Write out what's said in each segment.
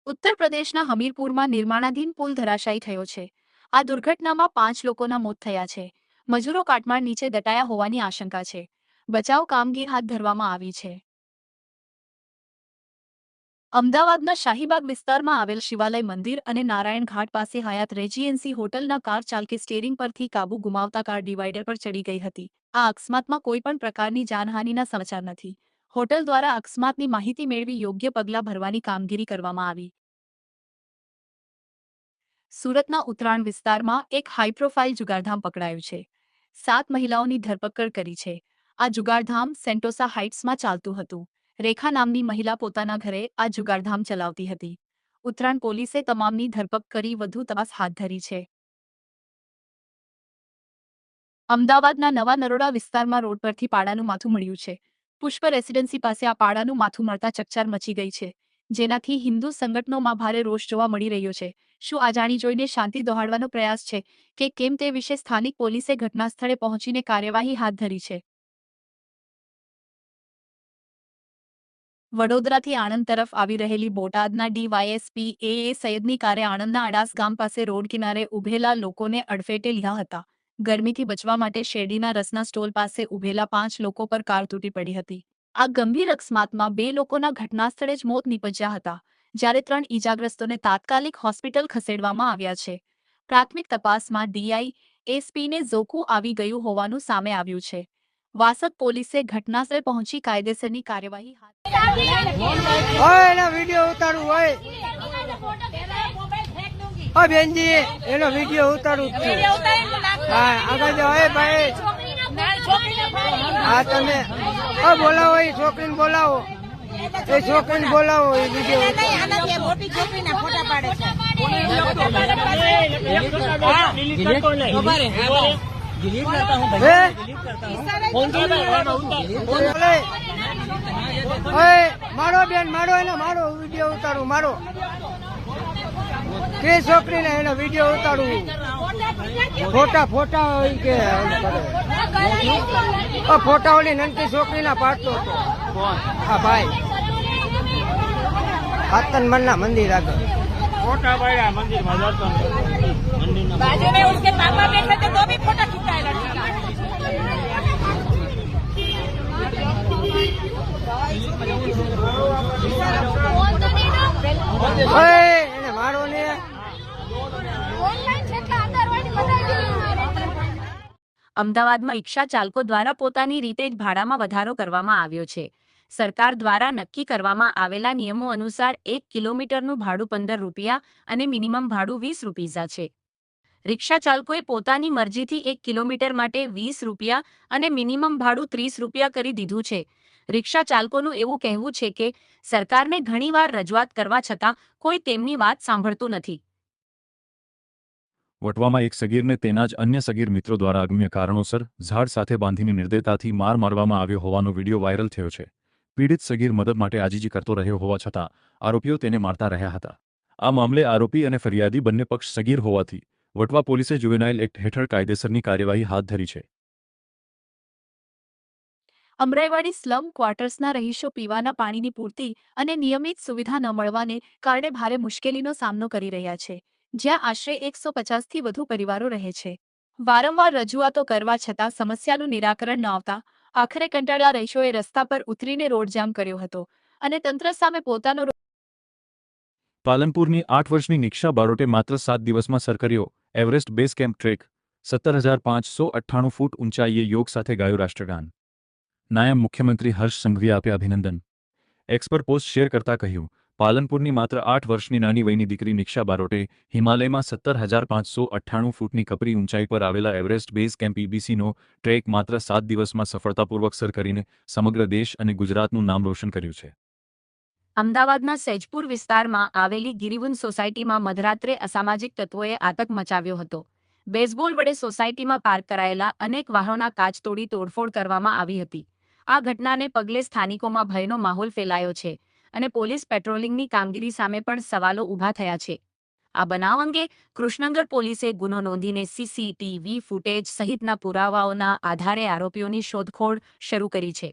ઉત્તર પ્રદેશના હમીરપુરમાં નિર્માણાધીન પુલ ધરાશાયી થયો છે। આ દુર્ઘટનામાં 5 લોકોના મોત થયા છે। મજૂરો કાટમાળ નીચે દટાયા હોવાની આશંકા છે। બચાવ કામગીરી હાથ ધરવામાં આવી છે। અમદાવાદના શાહીબાગ વિસ્તારમાં આવેલ શિવાલય મંદિર અને નારાયણ ઘાટ પાસે હયાત રેજીડેન્સી હોટલના કાર ચાલકે સ્ટીયરિંગ પરથી કાબુ ગુમાવતા કાર ડિવાઈડર પર ચડી ગઈ હતી। આ અકસ્માતમાં કોઈ પણ પ્રકારની જાનહાનિના સમાચાર નથી। હોટલ દ્વારા અકસ્માતની માહિતી મેળવી યોગ્ય પગલાં ભરવાની કામગીરી કરવામાં આવી। સુરતના ઉત્તરાણ વિસ્તારમાં એક હાઈપ્રોફાઇલ જુગારધામ પકડાયું છે। 7 મહિલાઓની ધરપકડ કરી છે। આ જુગારધામ સેન્ટોસા હાઇટ્સમાં ચાલતું હતું। રેખા નામની મહિલા પોતાના ઘરે આ જુગારધામ ચલાવતી હતી। ઉત્તરાણ પોલીસે તમામની ધરપકડ કરી વધુ તપાસ હાથ ધરી છે। અમદાવાદના નવા નરોડા વિસ્તારમાં રોડ પરથી પાડાનું માથું મળ્યું છે। પુષ્પ રેસિડેન્સી પાસે આ પાડાનું માથું મળતા ચકચાર મચી ગઈ છે, જેનાથી હિન્દુ સંગઠનોમાં ભારે રોષ જોવા મળી રહ્યો છે। શું આ જાણી જોઈને શાંતિ દોહાડવાનો પ્રયાસ છે કે કેમ તે વિશે સ્થાનિક પોલીસે ઘટનાસ્થળે પહોંચીને કાર્યવાહી હાથ ધરી છે। વડોદરાથી આણંદ તરફ આવી રહેલી બોટાદના ડીવાયએસપી એ સૈયદની કારે આણંદના અડાસ ગામ પાસે રોડ કિનારે ઉભેલા લોકોને અડફેટે લીધા હતા। ગરમીથી બચવા માટે શેરડીના રસના સ્ટોલ પાસે ઉભેલા 5 લોકો પર કાર તૂટી પડી હતી। આ ગંભીર અકસ્માતમાં 2 લોકોના ઘટનાસ્થળે જ મોત નીપજ્યા હતા, જ્યારે 3 ઈજાગ્રસ્તોને તાત્કાલિક હોસ્પિટલ ખસેડવામાં આવ્યા છે। પ્રાથમિક તપાસમાં ડીઆઈએસપીને ઝોકું આવી ગયું હોવાનું સામે આવ્યું છે। વાસદ પોલીસે ઘટનાસ્થળે પહોંચી કાયદેસરની કાર્યવાહી હાથ ઓય એનો વિડિયો ઉતારું હોય ઓ બેનજી એનો વિડિયો ઉતારું હા આગળ જાઓ એ ભાઈ હા તમે બોલાવો એ છોકરીને બોલાવો એ વિડિયો મોટી છોકરીના ફોટા પાડે મારો બેન મારો એનો મારો વિડીયો ઉતારું મારો કે છોકરીને એનો વિડીયો ઉતારું ફોટા હોય કે ફોટા ઓલી નનકી છોકરીના પાડતો હતો હા ભાઈ હાતન મનના મંદિર આગળ फोटा पाया मंदिर में जाता मंदिर बाजू में उसके पापा बैठे थे तो भी फोटा खिंचाए लड़की એને મારો ને અમદાવાદમાં રિક્ષા ચાલકો દ્વારા પોતાની રીતે જ ભાડામાં વધારો કરવામાં આવ્યો છે। સરકાર દ્વારા નક્કી કરવામાં આવેલા નિયમો અનુસાર 1 કિલોમીટરનું ભાડું 15 રૂપિયા અને મિનિમમ ભાડું 20 રૂપિયા છે। રિક્ષા ચાલકોએ પોતાની મરજીથી 1 કિલોમીટર માટે 20 રૂપિયા અને મિનિમમ ભાડું 30 રૂપિયા કરી દીધું છે। રિક્ષા ચાલકોનું એવું કહેવું છે કે સરકારને ઘણીવાર રજૂઆત કરવા છતાં કોઈ તેમની વાત સાંભળતું નથી। વટવામાં એક સગીરને તેના જ અન્ય સગીર મિત્રો દ્વારા અગમ્ય કારણોસર ઝાડ સાથે બાંધીને નિર્દયતાથી માર મારવામાં આવ્યો હોવાનો વિડીયો વાયરલ થયો છે। પીડિત સગીર મદદ માટે આજીજી કરતો રહ્યો હોવા છતાં આરોપીઓ તેને મારતા રહ્યા હતા। આ મામલે આરોપી અને ફરિયાદી બંને પક્ષ સગીર હોવાથી વટવા પોલીસે જુવેનાઇલ એક્ટ હેઠળ કાયદેસરની કાર્યવાહી હાથ ધરી છે। અમરાઈવાડી સ્લમ ક્વાર્ટર્સના રહીશો પીવાના પાણીની પૂરતી અને નિયમિત સુવિધા ન મળવાને કારણે ભારે મુશ્કેલીનો સામનો કરી રહ્યા છે, જ્યાં આશરે 150થી વધુ પરિવારો રહે છે। વારંવાર રજૂઆતો કરવા છતાં સમસ્યાનું નિરાકરણ ન આવતા આખરે કંટાળ્યા રહીશોએ રસ્તા પર ઉતરીને રોડ જામ કર્યો હતો અને તંત્ર સામે પોતાનો પાલનપુરની 8 વર્ષની નિક્ષા બારોટે માત્ર 7 દિવસમાં સર કર્યો એવરેસ્ટ બેઝ કેમ્પ ટ્રેક। 17,598 ફૂટ ઊંચાઈએ યોગ સાથે ગાયું રાષ્ટ્રગાન। નાયબ મુખ્યમંત્રી હર્ષ સંઘવીએ આપ્યા અભિનંદન। એક્સ પર પોસ્ટ શેર કરતા કહ્યું, પાલનપુરની માત્ર 8 વર્ષની નાની વયની દીકરી નિક્ષા બારોટે હિમાલયમાં 17,598 ફૂટની કપરી ઊંચાઈ પર આવેલા એવરેસ્ટ બેઝ કેમ્પ EBCનો ટ્રેક માત્ર 7 દિવસમાં સફળતાપૂર્વક સર કરીને સમગ્ર દેશ અને ગુજરાતનું નામ રોશન કર્યું છે। અમદાવાદના સૈજપુર વિસ્તારમાં આવેલી ગિરિવન સોસાયટીમાં મધરાત્રે અસામાજિક તત્વોએ આતંક મચાવ્યો હતો। બેઝબોલ વડે સોસાયટીમાં પાર્ક કરાયેલા અનેક વાહનોના કાચ તોડી તોડફોડ કરવામાં આવી હતી। આ ઘટનાને પગલે સ્થાનિકોમાં ભયનો માહોલ ફેલાયો છે અને પોલીસ પેટ્રોલિંગની કામગીરી સામે પણ સવાલો ઊભા થયા છે। આ બનાવ અંગે કૃષ્ણનગર પોલીસે ગુનો નોંધીને સીસીટીવી ફૂટેજ સહિતના પુરાવાઓના આધારે આરોપીઓની શોધખોળ શરૂ કરી છે।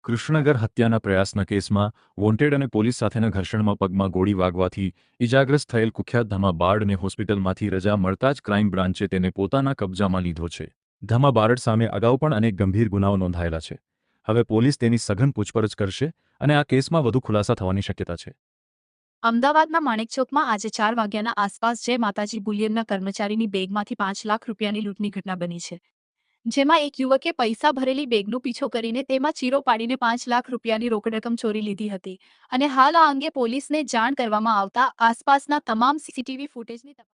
કૃષ્ણનગર હત્યાના પ્રયાસના કેસમાં વોન્ટેડ અને પોલીસ સાથેના ઘર્ષણમાં પગમાં ગોળી વાગવાથી ઇજાગ્રસ્ત થયેલ કુખ્યાત ધમા બારડને હોસ્પિટલમાંથી રજા મળતા જ ક્રાઇમ બ્રાન્ચે તેને પોતાના કબજામાં લીધો છે. ધમા બારડ સામે અગાઉ પણ અનેક ગંભીર ગુનાઓ નોંધાયેલા છે. હવે પોલીસ તેની સઘન પૂછપરછ કરશે અને આ કેસમાં વધુ ખુલાસા થવાની શક્યતા છે. અમદાવાદના માણેકચોકમાં આજે 4 વાગ્યાના આસપાસ જય માતાજી બુલિયનના કર્મચારીની બેગમાંથી 5 લાખ રૂપિયાની લૂંટની ઘટના બની છે. જેમાં એક યુવકે પૈસા ભરેલી બેગનો પીછો કરીને તેમાં ચીરો પાડીને 5 લાખ રૂપિયાની રોકડ રકમ ચોરી લીધી હતી અને હાલ આ અંગે પોલીસને જાણ કરવામાં આવતા આસપાસના તમામ સીસીટીવી ફૂટેજની તપાસ